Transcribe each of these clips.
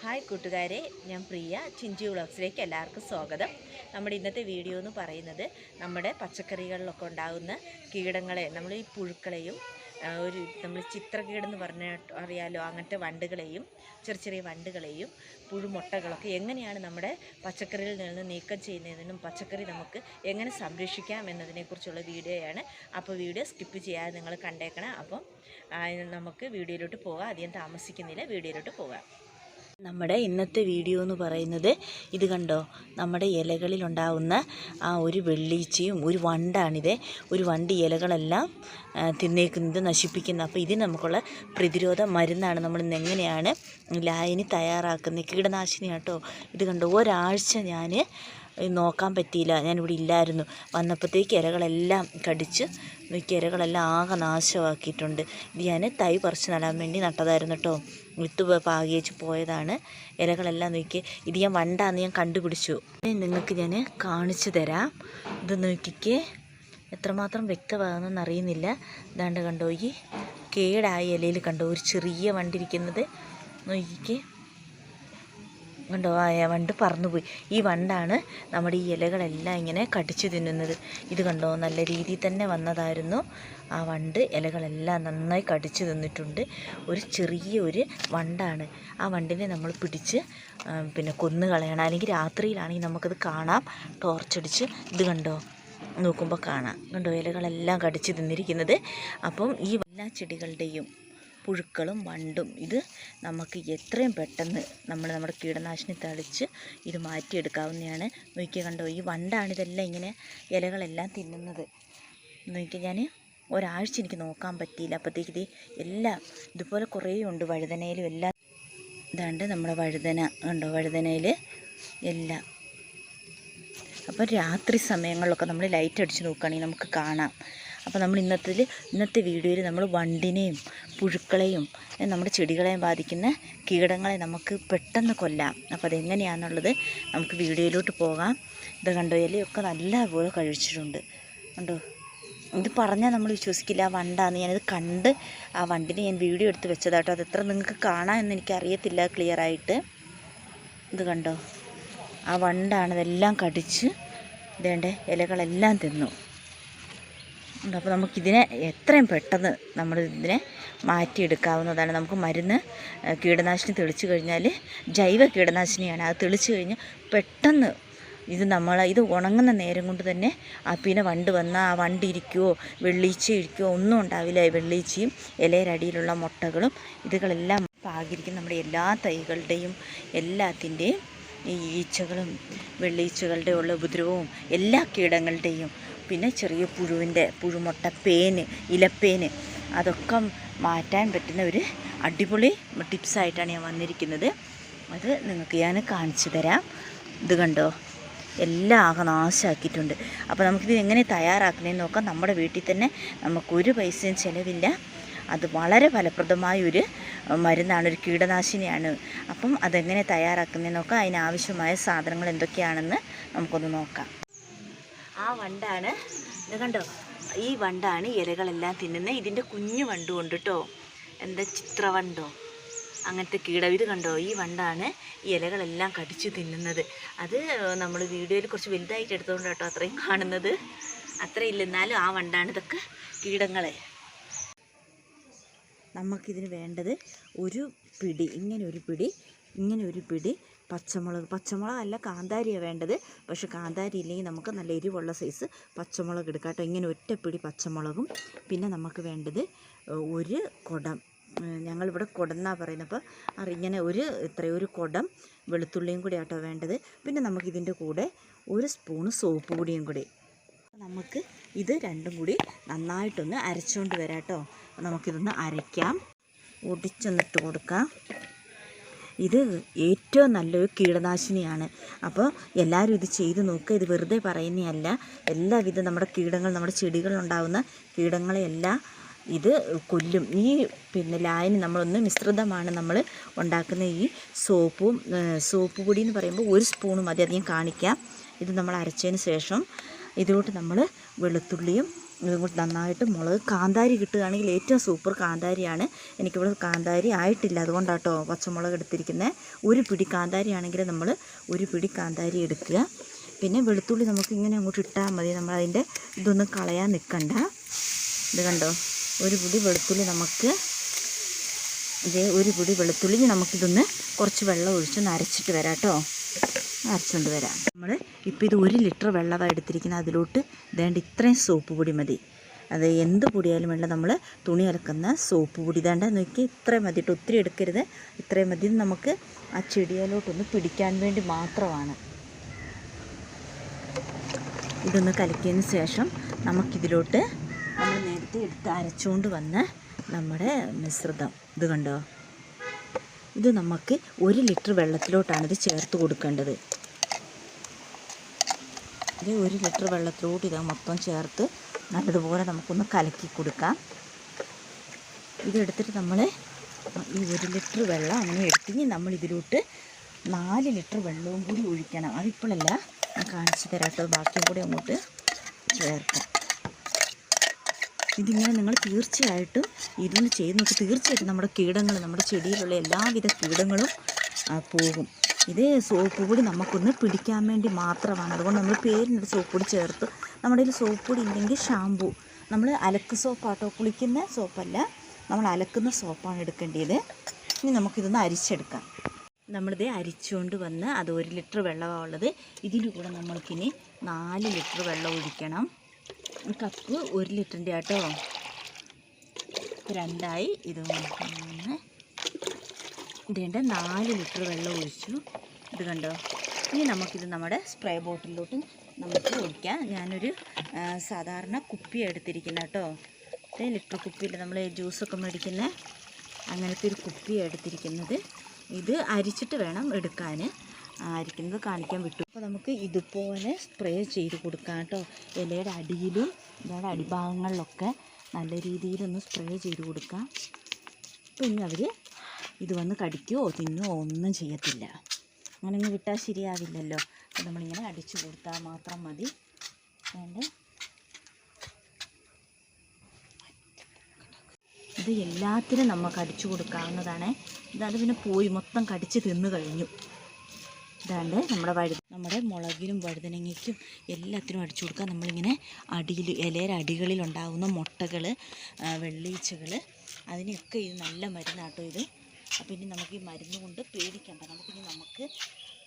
Hi കൂട്ടുകാരെ, ഞാൻ പ്രിയ. ചിഞ്ചു വ്ളോഗ്സിലേക്ക് എല്ലാവർക്കും സ്വാഗതം. നമ്മുടെ ഇന്നത്തെ വീഡിയോ എന്ന് പറയുന്നത് നമ്മുടെ പച്ചക്കറികളിലൊക്കെ ഉണ്ടാകുന്ന കീടങ്ങളെ, നമ്മൾ ഈ പുഴുക്കളെയും നമ്മൾ ചിത്രകീടെന്ന് പറഞ്ഞാൽ അറിയാലോ, അങ്ങനത്തെ വണ്ടുകളെയും ചെറിയ ചെറിയ വണ്ടുകളെയും പുഴുമുട്ടകളൊക്കെ എങ്ങനെയാണ് നമ്മുടെ പച്ചക്കറിയിൽ നിന്ന് നീക്കം ചെയ്യുന്നതിനും പച്ചക്കറി നമുക്ക് എങ്ങനെ സംരക്ഷിക്കാം എന്നതിനെക്കുറിച്ചുള്ള വീഡിയോയാണ്. അപ്പോൾ വീഡിയോ സ്കിപ്പ് ചെയ്യാതെ നിങ്ങൾ കണ്ടേക്കണം. അപ്പം നമുക്ക് വീഡിയോയിലോട്ട് പോകാം. അധികം താമസിക്കുന്നില്ല, വീഡിയോയിലോട്ട് പോകാം. നമ്മുടെ ഇന്നത്തെ വീഡിയോ എന്ന് പറയുന്നത് ഇത് കണ്ടോ, നമ്മുടെ ഇലകളിലുണ്ടാകുന്ന ആ ഒരു വെള്ളീച്ചയും ഒരു വണ്ടാണിത്. ഒരു വണ്ട് ഇലകളെല്ലാം തിന്നേക്കുന്നത്, നശിപ്പിക്കുന്നത്. അപ്പോൾ ഇതിന് നമുക്കുള്ള പ്രതിരോധ മരുന്നാണ്. നമ്മൾ ഇന്ന് എങ്ങനെയാണ് ലായനി തയ്യാറാക്കുന്നത്, കീടനാശിനി കേട്ടോ. ഇത് കണ്ടോ, ഒരാഴ്ച ഞാൻ നോക്കാൻ പറ്റിയില്ല, ഞാനിവിടെ ഇല്ലായിരുന്നു. വന്നപ്പോഴത്തേക്ക് ഇലകളെല്ലാം കടിച്ച് ഇലകളെല്ലാം ആകെ നാശമാക്കിയിട്ടുണ്ട്. ഇത് ഞാൻ തൈ പറിച്ച് നടാൻ വേണ്ടി നട്ടതായിരുന്നു കേട്ടോ. വിത്ത് പാകി വെച്ച് പോയതാണ്. ഇലകളെല്ലാം നോക്കി, ഇത് ഞാൻ വണ്ടാന്ന് ഞാൻ കണ്ടുപിടിച്ചു. നിങ്ങൾക്ക് ഞാൻ കാണിച്ചു തരാം. ഇത് നോക്കിക്കേ, എത്രമാത്രം വ്യക്തമാകുന്നെന്ന് അറിയുന്നില്ല. ഇതാണ്ട് കണ്ടോ, ഈ കേടായ ഇലയിൽ കണ്ടോ ഒരു ചെറിയ വണ്ടിരിക്കുന്നത്. നോക്കിക്കേ, കണ്ടോ, ആ വണ്ട് പറന്നുപോയി. ഈ വണ്ടാണ് നമ്മുടെ ഈ ഇലകളെല്ലാം ഇങ്ങനെ കടിച്ചു തിന്നുന്നത്. ഇത് കണ്ടോ, നല്ല രീതിയിൽ തന്നെ വന്നതായിരുന്നു. ആ വണ്ട് ഇലകളെല്ലാം നന്നായി കടിച്ചു തിന്നിട്ടുണ്ട്. ഒരു ചെറിയ വണ്ടാണ്. ആ വണ്ടിനെ നമ്മൾ പിടിച്ച് പിന്നെ കൊന്നു കളയണം. അല്ലെങ്കിൽ രാത്രിയിലാണെങ്കിൽ നമുക്കത് കാണാം, ടോർച്ചടിച്ച്. ഇത് കണ്ടോ, നോക്കുമ്പോൾ കാണാം. കണ്ടോ, ഇലകളെല്ലാം കടിച്ചു തിന്നിരിക്കുന്നത്. അപ്പം ഈ എല്ലാ ചെടികളുടെയും പുഴുക്കളും വണ്ടും ഇത് നമുക്ക് എത്രയും പെട്ടെന്ന് നമ്മുടെ കീടനാശിനി തളിച്ച് ഇത് മാറ്റിയെടുക്കാവുന്നതാണ്. നോക്കിയാൽ കണ്ടോ, ഈ വണ്ടാണിതെല്ലാം ഇങ്ങനെ ഇലകളെല്ലാം തിന്നുന്നത്. നോക്കിയാൽ ഞാൻ ഒരാഴ്ച എനിക്ക് നോക്കാൻ പറ്റിയില്ല. അപ്പോഴത്തേക്ക് ഇത് എല്ലാം ഇതുപോലെ കുറേ ഉണ്ട്. വഴുതനയിലും എല്ലാം ഇതാണ്ട് നമ്മുടെ വഴുതന കണ്ടോ, വഴുതനയിൽ എല്ലാം. അപ്പോൾ രാത്രി സമയങ്ങളിലൊക്കെ നമ്മൾ ലൈറ്റ് അടിച്ച് നോക്കുകയാണെങ്കിൽ നമുക്ക് കാണാം. അപ്പോൾ നമ്മൾ ഇന്നത്തെ വീഡിയോയിൽ നമ്മൾ വണ്ടിനെയും പുഴുക്കളെയും നമ്മുടെ ചെടികളെയും ബാധിക്കുന്ന കീടങ്ങളെ നമുക്ക് പെട്ടെന്ന് കൊല്ലാം. അപ്പോൾ അതെങ്ങനെയാണെന്നുള്ളത് നമുക്ക് വീഡിയോയിലോട്ട് പോകാം. ഇത് കണ്ടോ, ഇലയൊക്കെ നല്ലപോലെ കഴിച്ചിട്ടുണ്ട്. കണ്ടോ, ഇത് പറഞ്ഞാൽ നമ്മൾ വിശ്വസിക്കില്ല, ആ വണ്ടാന്ന്. ഞാനിത് കണ്ട് ആ വണ്ടിനെ ഞാൻ വീഡിയോ എടുത്ത് വെച്ചതാട്ടോ. അതെത്ര നിങ്ങൾക്ക് കാണാമെന്ന് എനിക്കറിയത്തില്ല ക്ലിയറായിട്ട്. ഇത് കണ്ടോ, ആ വണ്ടാണ് ഇതെല്ലാം കടിച്ച് ഇതേണ്ട ഇലകളെല്ലാം തിന്നു. അപ്പോൾ നമുക്കിതിനെ എത്രയും പെട്ടെന്ന് നമ്മളിതിനെ മാറ്റിയെടുക്കാവുന്നതാണ്. നമുക്ക് മരുന്ന് കീടനാശിനി തെളിച്ച് കഴിഞ്ഞാൽ, ജൈവ കീടനാശിനിയാണ്, അത് തെളിച്ച് കഴിഞ്ഞ് പെട്ടെന്ന് ഇത് ഉണങ്ങുന്ന നേരം കൊണ്ട് തന്നെ പിന്നെ വണ്ട് വന്നാൽ ആ വണ്ടിരിക്കുവോ വെള്ളീച്ച ഇരിക്കുവോ ഒന്നും ഉണ്ടാവില്ല. വെള്ളീച്ചയും ഇലയരടിയിലുള്ള മുട്ടകളും ഇതുകളെല്ലാം പാകിയിരിക്കും. നമ്മുടെ എല്ലാ തൈകളുടെയും എല്ലാത്തിൻ്റെയും ഈ ഈച്ചകളും വെള്ളീച്ചകളുടെ ഉള്ള ഉപദ്രവവും എല്ലാ കീടങ്ങളുടെയും, പിന്നെ ചെറിയ പുഴുമുട്ട, പേന്, ഇലപ്പേന്, അതൊക്കെ മാറ്റാൻ പറ്റുന്ന ഒരു അടിപൊളി ടിപ്സായിട്ടാണ് ഞാൻ വന്നിരിക്കുന്നത്. അത് നിങ്ങൾക്ക് ഞാൻ കാണിച്ചു തരാം. ഇത് കണ്ടോ, എല്ലാം ആകെ നാശമാക്കിയിട്ടുണ്ട്. അപ്പോൾ നമുക്കിത് എങ്ങനെ തയ്യാറാക്കണമെന്ന് നോക്കാം. നമ്മുടെ വീട്ടിൽ തന്നെ നമുക്കൊരു പൈസയും ചിലവില്ല. അത് വളരെ ഫലപ്രദമായൊരു മരുന്നാണ്, ഒരു കീടനാശിനിയാണ്. അപ്പം അതെങ്ങനെ തയ്യാറാക്കുന്നതെന്ന് നോക്കാം. അതിനാവശ്യമായ സാധനങ്ങൾ എന്തൊക്കെയാണെന്ന് നമുക്കൊന്ന് നോക്കാം. ആ വണ്ടാണ്, ഇത് കണ്ടോ, ഈ വണ്ടാണ് ഇലകളെല്ലാം തിന്നുന്നത്. ഇതിൻ്റെ കുഞ്ഞു വണ്ട് കൊണ്ട് കേട്ടോ, എന്താ ചിത്രവണ്ടോ അങ്ങനത്തെ കീടം. ഇത് കണ്ടോ, ഈ വണ്ടാണ് ഈ ഇലകളെല്ലാം കടിച്ചു തിന്നുന്നത്. അത് നമ്മൾ വീഡിയോയിൽ കുറച്ച് വലുതായിട്ട് എടുത്തുകൊണ്ട് കേട്ടോ അത്രയും കാണുന്നത്. അത്രയില്ല, എന്നാലും ആ വണ്ടാണ് ഇതൊക്കെ കീടങ്ങളെ. നമുക്കിതിന് വേണ്ടത് ഇങ്ങനെ ഒരു പിടി പച്ചമുളകല്ല, കാന്താരിയാണ് വേണ്ടത്. പക്ഷെ കാന്താരി ഇല്ലെങ്കിൽ നമുക്ക് നല്ല എരിവുള്ള സൈസ് പച്ചമുളക് എടുക്കാം കേട്ടോ. ഇങ്ങനെ ഒറ്റപ്പിടി പച്ചമുളകും. പിന്നെ നമുക്ക് വേണ്ടത് ഒരു കുടം, ഞങ്ങളിവിടെ കുടന്നാണ് പറയുന്നത്. അപ്പോൾ ഇങ്ങനെ ഒരു കുടം വെളുത്തുള്ളിയും കൂടി ആട്ടോ വേണ്ടത്. പിന്നെ നമുക്കിതിൻ്റെ കൂടെ ഒരു സ്പൂണ് സോപ്പ് പൊടിയും കൂടി. നമുക്ക് ഇത് രണ്ടും കൂടി നന്നായിട്ടൊന്ന് അരച്ചുകൊണ്ട് വരാം കേട്ടോ. നമുക്കിതൊന്ന് അരയ്ക്കാം, ഒടിച്ചൊന്നിട്ട് കൊടുക്കാം. ഇത് ഏറ്റവും നല്ലൊരു കീടനാശിനിയാണ്. അപ്പോൾ എല്ലാവരും ഇത് ചെയ്ത് നോക്കുക. ഇത് വെറുതെ പറയുന്നതല്ല. എല്ലാവിധ നമ്മുടെ കീടങ്ങൾ, ചെടികളിലുണ്ടാകുന്ന കീടങ്ങളെയെല്ലാം ഇത് കൊല്ലും. ഈ ലായനി നമ്മളൊന്ന് മിശ്രിതമാണ് നമ്മൾ ഉണ്ടാക്കുന്ന. ഈ സോപ്പ് പൊടി എന്ന് പറയുമ്പോൾ ഒരു സ്പൂണ് മതി. അത് ഞാൻ കാണിക്കാം. ഇത് നമ്മൾ അരച്ചതിന് ശേഷം ഇതിലോട്ട് നമ്മൾ വെളുത്തുള്ളിയും ഇതും കൂടി നന്നായിട്ട് മുളക് കാന്താരി കിട്ടുകയാണെങ്കിൽ ഏറ്റവും സൂപ്പർ കാന്താരിയാണ്. എനിക്കിവിടെ കാന്താരി ആയിട്ടില്ല, അതുകൊണ്ടാട്ടോ പച്ചമുളക് എടുത്തിരിക്കുന്നത്. ഒരു പിടി കാന്താരി ആണെങ്കിൽ നമ്മൾ ഒരു പിടി കാന്താരി എടുക്കുക. പിന്നെ വെളുത്തുള്ളി നമുക്ക് ഇങ്ങനെ അങ്ങോട്ട് ഇട്ടാൽ മതി, നമ്മളതിൻ്റെ ഇതൊന്നും കളയാൻ നിൽക്കണ്ട. ഇത് കണ്ടോ, ഒരു പിടി വെളുത്തുള്ളി നമുക്ക് ഒരു പിടി വെളുത്തുള്ളി നമുക്കിതൊന്ന് കുറച്ച് വെള്ളം ഒഴിച്ചൊന്ന് അരച്ചിട്ട് വരാം കേട്ടോ. അരച്ചുകൊണ്ട് വരാം. നമ്മൾ ഇപ്പോൾ ഇത് 1 ലിറ്റർ വെള്ളമാണ് എടുത്തിരിക്കുന്നത്. അതിലോട്ട് വേണ്ട ഇത്രയും സോപ്പ് പൊടി മതി. അത് എന്ത് പൊടിയായാലും വേണ്ട, നമ്മൾ തുണി അലക്കുന്ന സോപ്പ് പൊടി വേണ്ട നോക്കി ഇത്രയും മതി കേട്ടോ, ഒത്തിരി എടുക്കരുത്. ഇത്രയും മതി. നമുക്ക് ആ ചെടിയിലോട്ടൊന്ന് പിടിക്കാൻ വേണ്ടി മാത്രമാണ്. ഇതൊന്ന് കലക്കിയതിന് ശേഷം നമുക്കിതിലോട്ട് നമ്മൾ നേരത്തെ എടുത്ത് അരച്ചുകൊണ്ട് വന്ന നമ്മുടെ മിശ്രിതം ഇത് കണ്ടോ, ഇത് നമുക്ക് 1 ലിറ്റർ വെള്ളത്തിലോട്ടാണ് ഇത് ചേർത്ത് കൊടുക്കേണ്ടത്. ഇത് 1 ലിറ്റർ വെള്ളത്തിലോട്ട് ഇത് മൊത്തം ചേർത്ത് നല്ലതുപോലെ നമുക്കൊന്ന് കലക്കി കൊടുക്കാം. ഇതെടുത്തിട്ട് നമ്മൾ ഈ 1 ലിറ്റർ വെള്ളം അങ്ങനെ എടുത്തിട്ട് നമ്മൾ ഇതിലോട്ട് 4 ലിറ്റർ വെള്ളവും കൂടി ഒഴിക്കണം. അതിപ്പോഴല്ല, ഞാൻ കാണിച്ചു തരാട്ടോ, ബാക്കിയും കൂടി അങ്ങോട്ട് ചേർക്കാം. ഇതിങ്ങനെ നിങ്ങൾ തീർച്ചയായിട്ടും ഇതൊന്ന് ചെയ്ത് നോക്കി. തീർച്ചയായിട്ടും നമ്മുടെ കീടങ്ങൾ, നമ്മുടെ ചെടിയിലുള്ള എല്ലാവിധ കീടങ്ങളും പോകും. ഇത് സോപ്പ് പൊടി നമുക്കൊന്ന് പിടിക്കാൻ വേണ്ടി മാത്രമാണ്. അതുകൊണ്ട് നമ്മൾ പേരിനൊരു സോപ്പ് പൊടി ചേർത്ത്, നമ്മുടെ കയ്യിൽ സോപ്പ് പൊടി ഇല്ലെങ്കിൽ ഷാമ്പു, നമ്മൾ അലക്ക് സോപ്പാട്ടോ, കുളിക്കുന്ന സോപ്പല്ല, നമ്മൾ അലക്കുന്ന സോപ്പാണ് എടുക്കേണ്ടത്. ഇനി നമുക്കിതൊന്ന് അരിച്ചെടുക്കാം. നമ്മളിത് അരിച്ചുകൊണ്ട് വന്ന് അത് 1 ലിറ്റർ വെള്ളമാണ് ഉള്ളത്. ഇതിൽ കൂടെ നമ്മൾക്കിനി 4 ലിറ്റർ വെള്ളം ഒഴിക്കണം. കപ്പ് 1 ലിറ്ററിൻ്റെ ആട്ടോ, 2 ഇത് 3 ഇതേണ്ട 4 ലിറ്റർ വെള്ളം ഒഴിച്ചു. ഇത് കണ്ടോ. ഇനി നമുക്കിത് നമ്മുടെ സ്പ്രേ ബോട്ടിലോട്ട് നമുക്ക് ഒഴിക്കാം. ഞാനൊരു സാധാരണ കുപ്പി എടുത്തിരിക്കുന്നത് കേട്ടോ. ലിറ്റർ കുപ്പിയിൽ നമ്മൾ ജ്യൂസൊക്കെ മേടിക്കുന്ന അങ്ങനത്തെ ഒരു കുപ്പിയാണ് എടുത്തിരിക്കുന്നത്. ഇത് അരിച്ചിട്ട് വേണം എടുക്കാൻ. അരിക്കുന്നത് കാണിക്കാൻ വിട്ടു. അപ്പോൾ നമുക്ക് ഇതുപോലെ സ്പ്രേ ചെയ്ത് കൊടുക്കാം കേട്ടോ. ഇലയുടെ അടിയിലും ഇലയുടെ അടിഭാഗങ്ങളിലൊക്കെ നല്ല രീതിയിലൊന്ന് സ്പ്രേ ചെയ്ത് കൊടുക്കാം. പിന്നെ അവർ ഇത് വന്ന് കടിക്കുകയോ തിന്നുകയോ ഒന്നും ചെയ്യത്തില്ല. അങ്ങനെ ഇങ്ങ് വിട്ടാൽ ശരിയാവില്ലല്ലോ. അപ്പോൾ നമ്മളിങ്ങനെ അടിച്ചു കൊടുത്താൽ മാത്രം മതി. വേണ്ട, ഇത് എല്ലാത്തിനും നമുക്ക് അടിച്ചു കൊടുക്കാവുന്നതാണ്. ഇതത് പിന്നെ പോയി മൊത്തം കടിച്ച് തിന്നു കഴിഞ്ഞു. ഇതാണ്ട് നമ്മുടെ മുളകിനും വഴുതനങ്ങയ്ക്കും എല്ലാത്തിനും അടിച്ചു കൊടുക്കുക. നമ്മളിങ്ങനെ ഇലയുടെ അടികളിലുണ്ടാകുന്ന മുട്ടകൾ, വെള്ളീച്ചകൾ, അതിനെയൊക്കെ ഇത് നല്ല മരുന്നാട്ടോ ഇത്. അപ്പോൾ ഇനി നമുക്ക് ഈ മരുന്ന് കൊണ്ട് പേടിക്കണ്ട. നമുക്ക്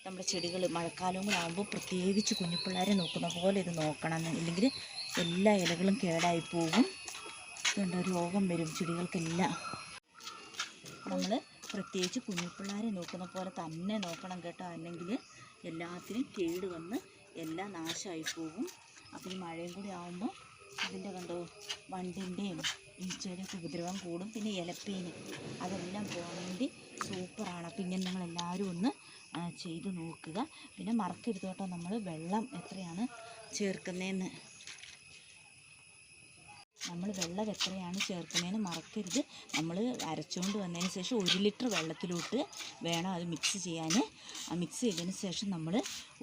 നമ്മുടെ ചെടികൾ മഴക്കാലവും കൂടെ ആകുമ്പോൾ പ്രത്യേകിച്ച് കുഞ്ഞിപ്പിള്ളേരെ നോക്കുന്ന പോലെ ഇത് നോക്കണം. ഇല്ലെങ്കിൽ എല്ലാ ഇലകളും കേടായി പോകും. ഇതുകൊണ്ട് രോഗം വരും ചെടികൾക്കെല്ലാം. നമ്മൾ പ്രത്യേകിച്ച് കുഞ്ഞിപ്പിള്ളേരെ നോക്കുന്ന പോലെ തന്നെ നോക്കണം കേട്ടോ. അല്ലെങ്കിൽ എല്ലാത്തിനും കേട് വന്ന് എല്ലാം നാശമായി പോകും. അപ്പോൾ ഈ മഴയും കൂടി ആകുമ്പോൾ അതിൻ്റെ കണ്ടോ വണ്ടിൻ്റെയും ഈച്ചയുടെയൊക്കെ ഉപദ്രവം കൂടും. പിന്നെ ഇലപ്പീന് അതെല്ലാം പോകാൻ വേണ്ടി സൂപ്പറാണ്. അപ്പോൾ ഇങ്ങനെ നിങ്ങളെല്ലാവരും ഒന്ന് ചെയ്ത് നോക്കുക. പിന്നെ മറക്കരുത് കേട്ടോ, നമ്മൾ വെള്ളം എത്രയാണ് ചേർക്കുന്നതെന്ന്, നമ്മൾ വെള്ളം എത്രയാണ് ചേർക്കുന്നതെന്ന് മറക്കരുത്. നമ്മൾ അരച്ചുകൊണ്ട് വന്നതിന് ശേഷം 1 ലിറ്റർ വെള്ളത്തിലോട്ട് വേണം അത് മിക്സ് ചെയ്യാൻ. മിക്സ് ചെയ്തതിന് ശേഷം നമ്മൾ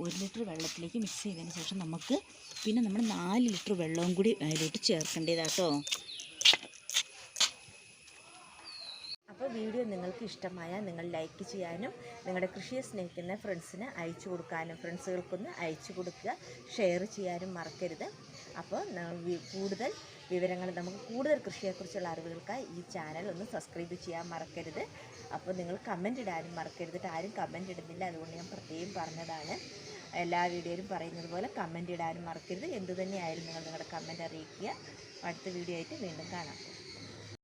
1 ലിറ്റർ വെള്ളത്തിലേക്ക് മിക്സ് ചെയ്തതിന് ശേഷം നമുക്ക് പിന്നെ നമ്മൾ 4 ലിറ്റർ വെള്ളവും കൂടി അതിലോട്ട് ചേർക്കേണ്ടതാട്ടോ. അപ്പോൾ വീഡിയോ നിങ്ങൾക്ക് ഇഷ്ടമായാൽ നിങ്ങൾ ലൈക്ക് ചെയ്യാനും നിങ്ങളുടെ കൃഷിയെ സ്നേഹിക്കുന്ന ഫ്രണ്ട്സിന് അയച്ചു കൊടുക്കാനും, ഫ്രണ്ട്സുകൾക്കൊന്ന് അയച്ചു കൊടുക്കുക, ഷെയർ ചെയ്യാനും മറക്കരുത്. അപ്പോൾ കൂടുതൽ വിവരങ്ങൾ, നമുക്ക് കൂടുതൽ കൃഷിയെക്കുറിച്ചുള്ള അറിവുകൾക്കായി ഈ ചാനൽ ഒന്ന് സബ്സ്ക്രൈബ് ചെയ്യാൻ മറക്കരുത്. അപ്പോൾ നിങ്ങൾ കമൻറ്റ് ഇടാനും മറക്കരുത്. ആരും കമൻറ്റ് ഇടുന്നില്ല, അതുകൊണ്ട് ഞാൻ പ്രത്യേകം പറഞ്ഞതാണ്. എല്ലാ വീഡിയോയിലും പറയുന്നത് പോലെ കമൻറ്റ് ഇടാനും മറക്കരുത്. എന്തു തന്നെയായാലും നിങ്ങൾ നിങ്ങളുടെ കമൻറ്റ് അറിയിക്കുക. അടുത്ത വീഡിയോ ആയിട്ട് വീണ്ടും കാണാം.